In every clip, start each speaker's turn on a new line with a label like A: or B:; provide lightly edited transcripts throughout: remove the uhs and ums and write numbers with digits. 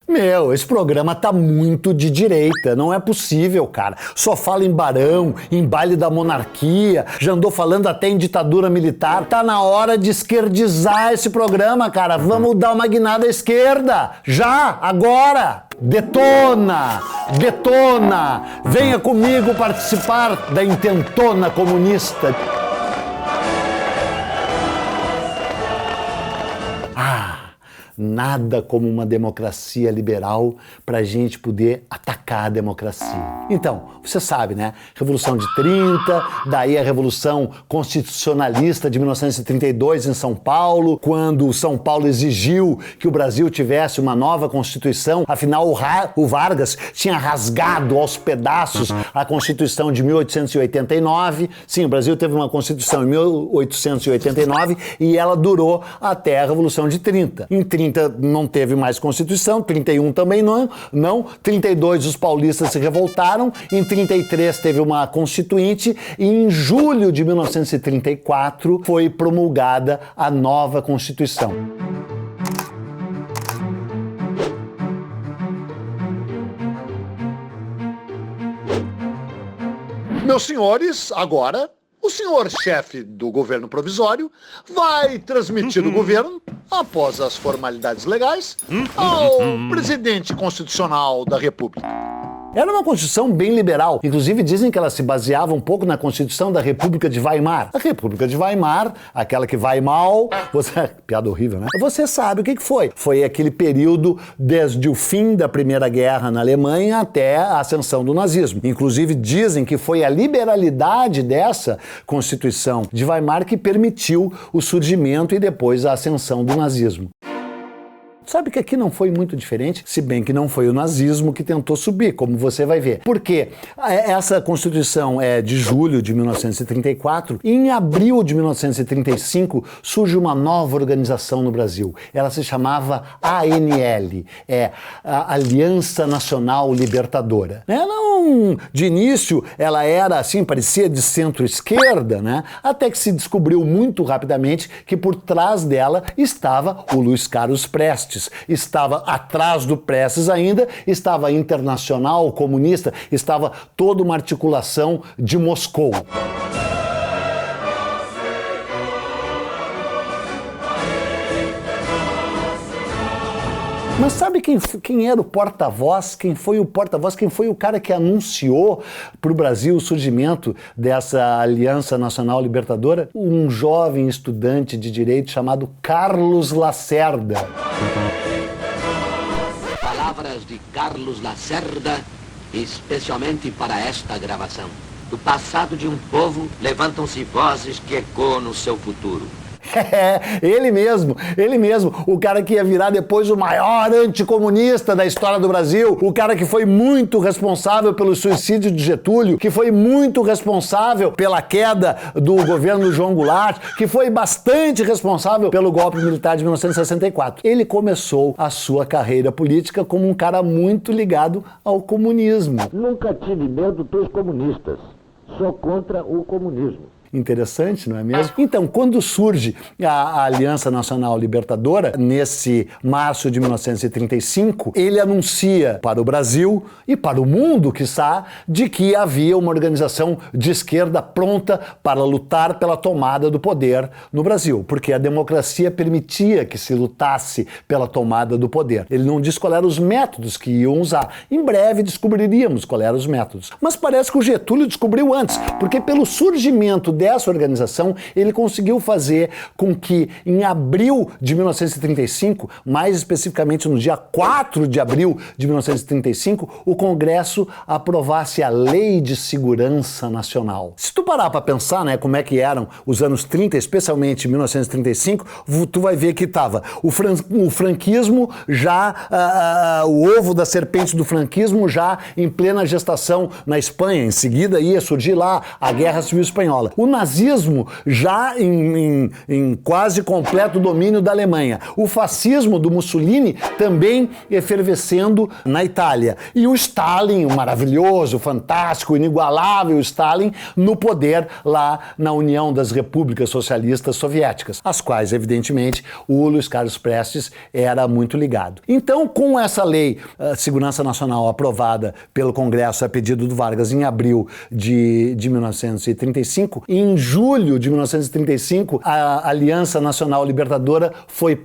A: Meu, esse programa tá muito de direita, não é possível, cara. Só fala em barão, em baile da monarquia, já andou falando até em ditadura militar. Tá na hora de esquerdizar esse programa, cara. Vamos dar uma guinada à esquerda, já, agora. Detona! Detona! Venha comigo participar da intentona comunista. Nada como uma democracia liberal para a gente poder atacar a democracia. Então, você sabe, né? Revolução de 30, daí a Revolução Constitucionalista de 1932 em São Paulo, quando São Paulo exigiu que o Brasil tivesse uma nova Constituição, afinal o Vargas tinha rasgado aos pedaços a Constituição de 1889. Sim, o Brasil teve uma Constituição em 1889 e ela durou até a Revolução de 30. Em 30 não teve mais Constituição, 31 também não, 32 os paulistas se revoltaram, em 33 teve uma Constituinte e em julho de 1934 foi promulgada a nova Constituição. Meus senhores, agora o senhor chefe do governo provisório vai transmitir o governo, após as formalidades legais, ao presidente constitucional da República. Era uma Constituição bem liberal. Inclusive dizem que ela se baseava um pouco na Constituição da República de Weimar. A República de Weimar, aquela que vai mal... Piada horrível, né? Você sabe o que foi. Foi aquele período desde o fim da Primeira Guerra na Alemanha até a ascensão do nazismo. Inclusive dizem que foi a liberalidade dessa Constituição de Weimar que permitiu o surgimento e depois a ascensão do nazismo. Sabe que aqui não foi muito diferente, se bem que não foi o nazismo que tentou subir, como você vai ver. Porque essa Constituição é de julho de 1934 e em abril de 1935 surge uma nova organização no Brasil. Ela se chamava ANL, a Aliança Nacional Libertadora. De início ela era assim, parecia de centro-esquerda, né? Até que se descobriu muito rapidamente que por trás dela estava o Luiz Carlos Prestes. Estava atrás do Prestes ainda, estava a Internacional Comunista, estava toda uma articulação de Moscou. Mas sabe quem era o porta-voz? Quem foi o porta-voz? Quem foi o cara que anunciou para o Brasil o surgimento dessa Aliança Nacional Libertadora? Um jovem estudante de direito chamado Carlos Lacerda.
B: Palavras de Carlos Lacerda, especialmente para esta gravação. Do passado de um povo levantam-se vozes que ecoam no seu futuro.
A: Ele mesmo, o cara que ia virar depois o maior anticomunista da história do Brasil, o cara que foi muito responsável pelo suicídio de Getúlio, que foi muito responsável pela queda do governo João Goulart, que foi bastante responsável pelo golpe militar de 1964. Ele começou a sua carreira política como um cara muito ligado ao comunismo.
C: Nunca tive medo dos comunistas, sou contra o comunismo.
A: Interessante, não é mesmo? Então, quando surge a Aliança Nacional Libertadora, nesse março de 1935, ele anuncia para o Brasil e para o mundo, quiçá, de que havia uma organização de esquerda pronta para lutar pela tomada do poder no Brasil, porque a democracia permitia que se lutasse pela tomada do poder. Ele não diz quais eram os métodos que iam usar. Em breve descobriríamos quais eram os métodos. Mas parece que o Getúlio descobriu antes, porque pelo surgimento dessa organização, ele conseguiu fazer com que em abril de 1935, mais especificamente no dia 4 de abril de 1935, o Congresso aprovasse a Lei de Segurança Nacional. Se tu parar para pensar, né, como é que eram os anos 30, especialmente 1935, tu vai ver que estava o franquismo já, o ovo da serpente do franquismo já em plena gestação na Espanha. Em seguida ia surgir lá a Guerra Civil Espanhola. O
D: nazismo já em quase completo domínio da Alemanha. O fascismo do Mussolini também efervescendo na Itália. E o Stalin, o maravilhoso, fantástico, inigualável Stalin, no poder lá na União das Repúblicas Socialistas Soviéticas, às quais, evidentemente, o Luiz Carlos Prestes era muito ligado. Então, com essa lei Segurança Nacional aprovada pelo Congresso a pedido do Vargas em abril de 1935, em julho de 1935, a Aliança Nacional Libertadora foi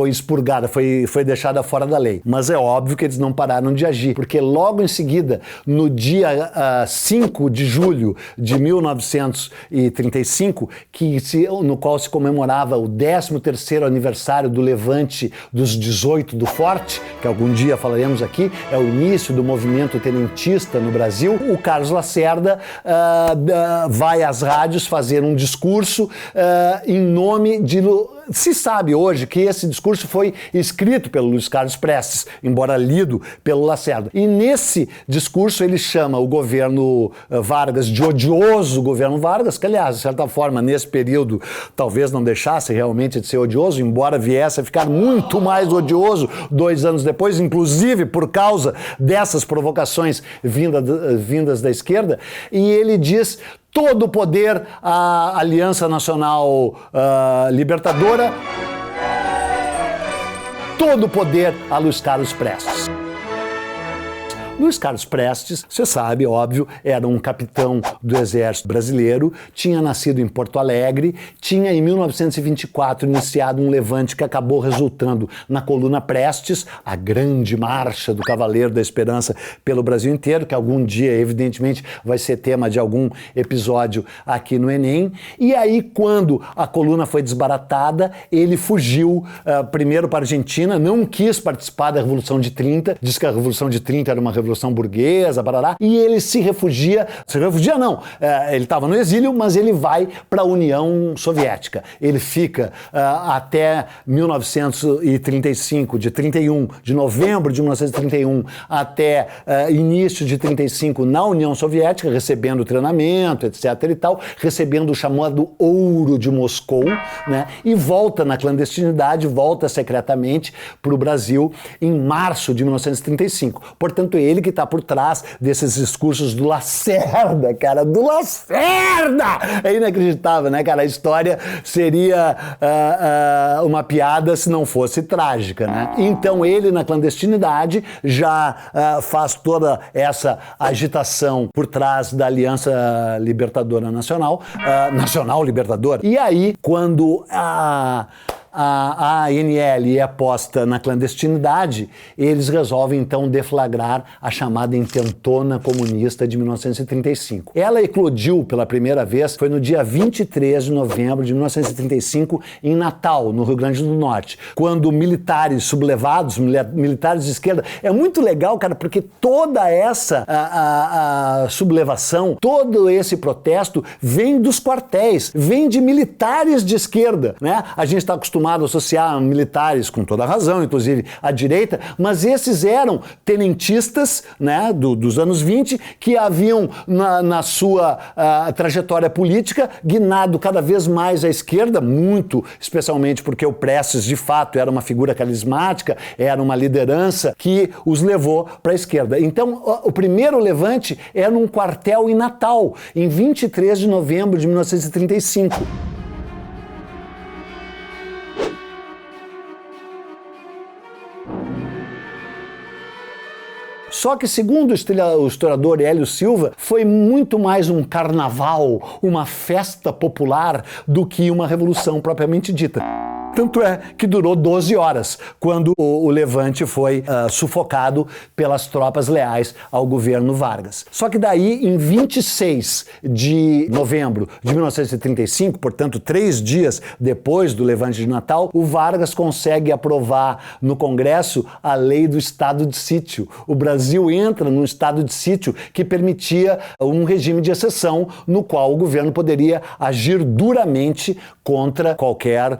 D: expurgada, foi deixada fora da lei. Mas é óbvio que eles não pararam de agir, porque logo em seguida, no dia 5 de julho de 1935, no qual se comemorava o 13º aniversário do levante dos 18 do Forte, que algum dia falaremos aqui, é o início do movimento tenentista no Brasil, o Carlos Lacerda vai às rádios fazer um discurso em nome de... Se sabe hoje que esse discurso foi escrito pelo Luiz Carlos Prestes, embora lido pelo Lacerda. E nesse discurso ele chama o governo Vargas de odioso governo Vargas, que aliás, de certa forma, nesse período talvez não deixasse realmente de ser odioso, embora viesse a ficar muito mais odioso 2 anos depois, inclusive por causa dessas provocações vindas da esquerda. E ele diz: todo o poder à Aliança Nacional Libertadora, todo o poder a Luiz Carlos Prestes. Luiz Carlos Prestes, você sabe, óbvio, era um capitão do Exército Brasileiro, tinha nascido em Porto Alegre, tinha em 1924 iniciado um levante que acabou resultando na Coluna Prestes, a grande marcha do Cavaleiro da Esperança pelo Brasil inteiro, que algum dia, evidentemente, vai ser tema de algum episódio aqui no Enem. E aí, quando a coluna foi desbaratada, ele fugiu primeiro para a Argentina, não quis participar da Revolução de 30, diz que a Revolução de 30 era uma revolução burguesa, barará, e ele se refugia não, ele estava no exílio, mas ele vai para a União Soviética. Ele fica até 1935, de novembro de 1931 até início de 35 na União Soviética, recebendo treinamento, etc e tal, recebendo o chamado Ouro de Moscou, né, e volta na clandestinidade, volta secretamente para o Brasil em março de 1935. Portanto, ele que está por trás desses discursos do Lacerda, cara, do Lacerda! É inacreditável, né, cara? A história seria uma piada se não fosse trágica, né? Então ele, na clandestinidade, já faz toda essa agitação por trás da Aliança Libertadora Nacional, Nacional Libertadora. E aí, quando a ANL é posta na clandestinidade, eles resolvem então deflagrar a chamada Intentona Comunista de 1935. Ela eclodiu pela primeira vez, foi no dia 23 de novembro de 1935, em Natal, no Rio Grande do Norte, quando militares sublevados, militares de esquerda, é muito legal, cara, porque toda essa sublevação, todo esse protesto vem dos quartéis, vem de militares de esquerda, né? A gente está acostumado a associar militares, com toda razão, inclusive à direita, mas esses eram tenentistas, né, dos anos 20, que haviam na sua trajetória política guinado cada vez mais à esquerda, muito especialmente porque o Prestes de fato era uma figura carismática, era uma liderança que os levou para a esquerda. Então o primeiro levante era num quartel em Natal, em 23 de novembro de 1935. Só que, segundo o historiador Hélio Silva, foi muito mais um carnaval, uma festa popular, do que uma revolução propriamente dita. Tanto é que durou 12 horas, quando o levante foi sufocado pelas tropas leais ao governo Vargas. Só que daí, em 26 de novembro de 1935, portanto 3 dias depois do levante de Natal, o Vargas consegue aprovar no Congresso a lei do estado de sítio. O Brasil entra num estado de sítio que permitia um regime de exceção no qual o governo poderia agir duramente contra qualquer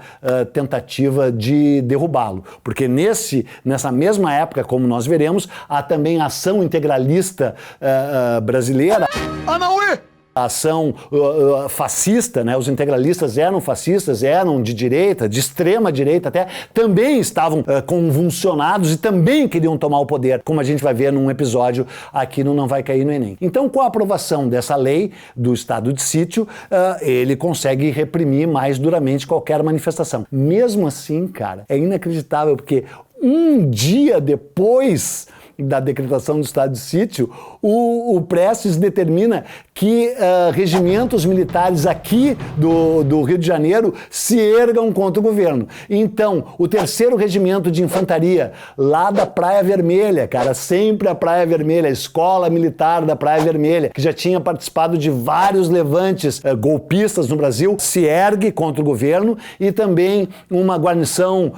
D: tentativa de derrubá-lo. Porque nessa mesma época, como nós veremos, há também a ação integralista brasileira.
A: Anauê!
D: a ação fascista, né? Os integralistas eram fascistas, eram de direita, de extrema direita até, também estavam convulsionados e também queriam tomar o poder, como a gente vai ver num episódio aqui no Não Vai Cair no Enem. Então, com a aprovação dessa lei do estado de sítio, ele consegue reprimir mais duramente qualquer manifestação. Mesmo assim, cara, é inacreditável, porque um dia depois da decretação do estado de sítio, o Prestes determina que regimentos militares aqui do Rio de Janeiro se ergam contra o governo. Então, o 3º Regimento de Infantaria, lá da Praia Vermelha, cara, sempre a Praia Vermelha, a Escola Militar da Praia Vermelha, que já tinha participado de vários levantes golpistas no Brasil, se ergue contra o governo, e também uma guarnição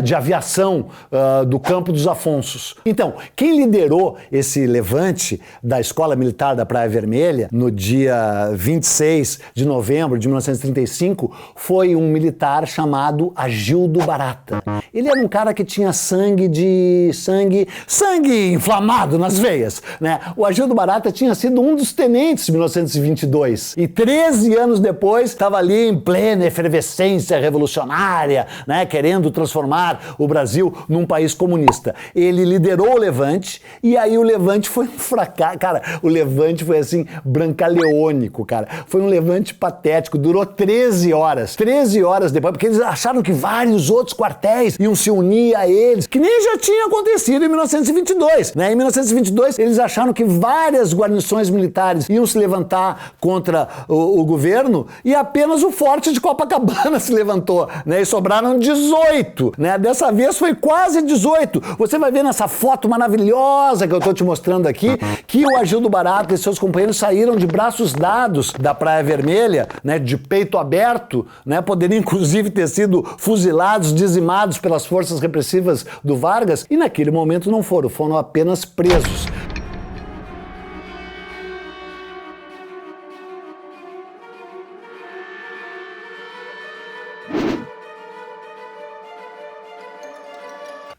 D: de aviação do Campo dos Afonsos. Então, quem liderou esse levante da Escola Militar da Praia Vermelha, no dia 26 de novembro de 1935, foi um militar chamado Agildo Barata. Ele era um cara que tinha sangue inflamado nas veias, né? O Agildo Barata tinha sido um dos tenentes em 1922 e 13 anos depois estava ali em plena efervescência revolucionária, né? Querendo transformar o Brasil num país comunista. Ele liderou o levante e aí o levante foi um fracasso. Cara, o levante foi assim, brancaleônico, cara. Foi um levante patético, durou 13 horas. 13 horas depois, porque eles acharam que vários outros quartéis iam se unir a eles, que nem já tinha acontecido em 1922, né? Em 1922, eles acharam que várias guarnições militares iam se levantar contra o governo e apenas o Forte de Copacabana se levantou, né? E sobraram 18, né? Dessa vez foi quase 18. Você vai ver nessa foto maravilhosa que eu tô te mostrando aqui, que o Agildo Barata e seus companheiros saíram de braços dados da Praia Vermelha, né, de peito aberto, né, poderiam inclusive ter sido fuzilados, dizimados pelas forças repressivas do Vargas, e naquele momento não foram apenas presos.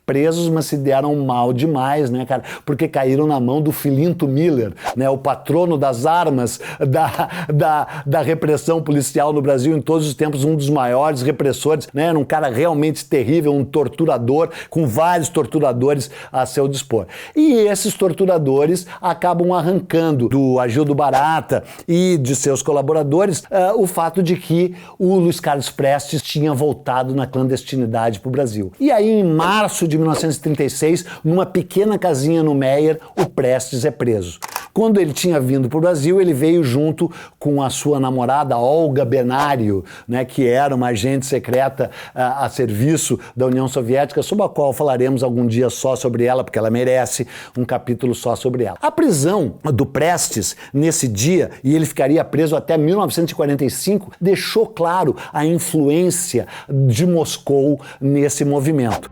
D: Presos, mas se deram mal demais, né, cara? Porque caíram na mão do Filinto Miller, né? O patrono das armas da repressão policial no Brasil em todos os tempos, um dos maiores repressores, né? Era um cara realmente terrível, um torturador, com vários torturadores a seu dispor. E esses torturadores acabam arrancando do Agildo Barata e de seus colaboradores o fato de que o Luiz Carlos Prestes tinha voltado na clandestinidade para o Brasil. E aí, em março de 1936, numa pequena casinha no Meier, o Prestes é preso. Quando ele tinha vindo para o Brasil, ele veio junto com a sua namorada Olga Benário, né, que era uma agente secreta a serviço da União Soviética, sobre a qual falaremos algum dia só sobre ela, porque ela merece um capítulo só sobre ela. A prisão do Prestes, nesse dia, e ele ficaria preso até 1945, deixou claro a influência de Moscou nesse movimento.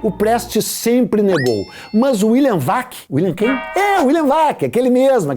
D: O Prestes sempre negou, mas o William Vac, William quem? William Vac, aquele mesmo,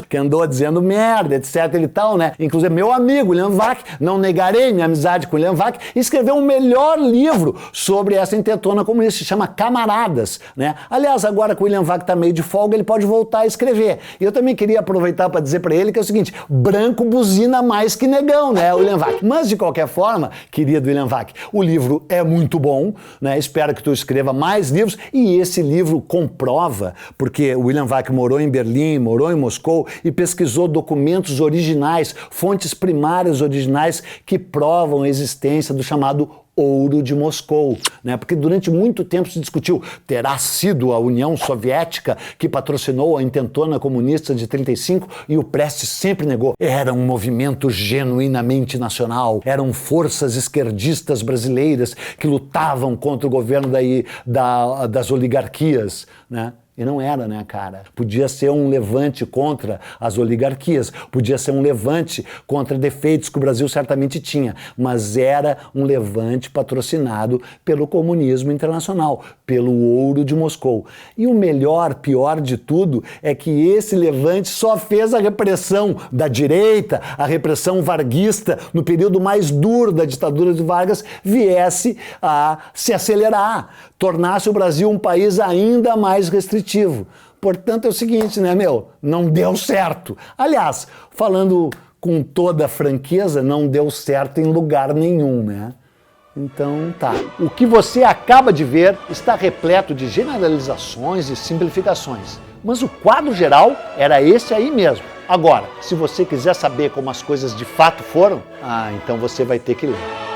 D: que andou dizendo merda, etc e tal, né? Inclusive meu amigo William Vac, não negarei minha amizade com o William Vac, escreveu o melhor livro sobre essa intentona comunista, se chama Camaradas, né? Aliás, agora que o William Vac tá meio de folga, ele pode voltar a escrever. E eu também queria aproveitar para dizer para ele que é o seguinte, branco buzina mais que negão, né, William Vac? Mas de qualquer forma, querido William Vac, o livro é muito bom, né? Espero que tu escreva mais livros, e esse livro comprova, porque o William Vac morou em Berlim, morou em Moscou e pesquisou documentos originais, fontes primárias originais que provam a existência do chamado Ouro de Moscou, né? Porque durante muito tempo se discutiu, terá sido a União Soviética que patrocinou a intentona comunista de 35, e o Prestes sempre negou. Era um movimento genuinamente nacional, eram forças esquerdistas brasileiras que lutavam contra o governo das oligarquias, né? E não era, né, cara? Podia ser um levante contra as oligarquias, podia ser um levante contra defeitos que o Brasil certamente tinha, mas era um levante patrocinado pelo comunismo internacional, pelo Ouro de Moscou. E o pior de tudo, é que esse levante só fez a repressão da direita, a repressão varguista, no período mais duro da ditadura de Vargas, viesse a se acelerar, tornasse o Brasil um país ainda mais restritivo. Portanto, é o seguinte, né, meu? Não deu certo. Aliás, falando com toda franqueza, não deu certo em lugar nenhum, né? Então, tá. O que você acaba de ver está repleto de generalizações e simplificações. Mas o quadro geral era esse aí mesmo. Agora, se você quiser saber como as coisas de fato foram, então você vai ter que ler.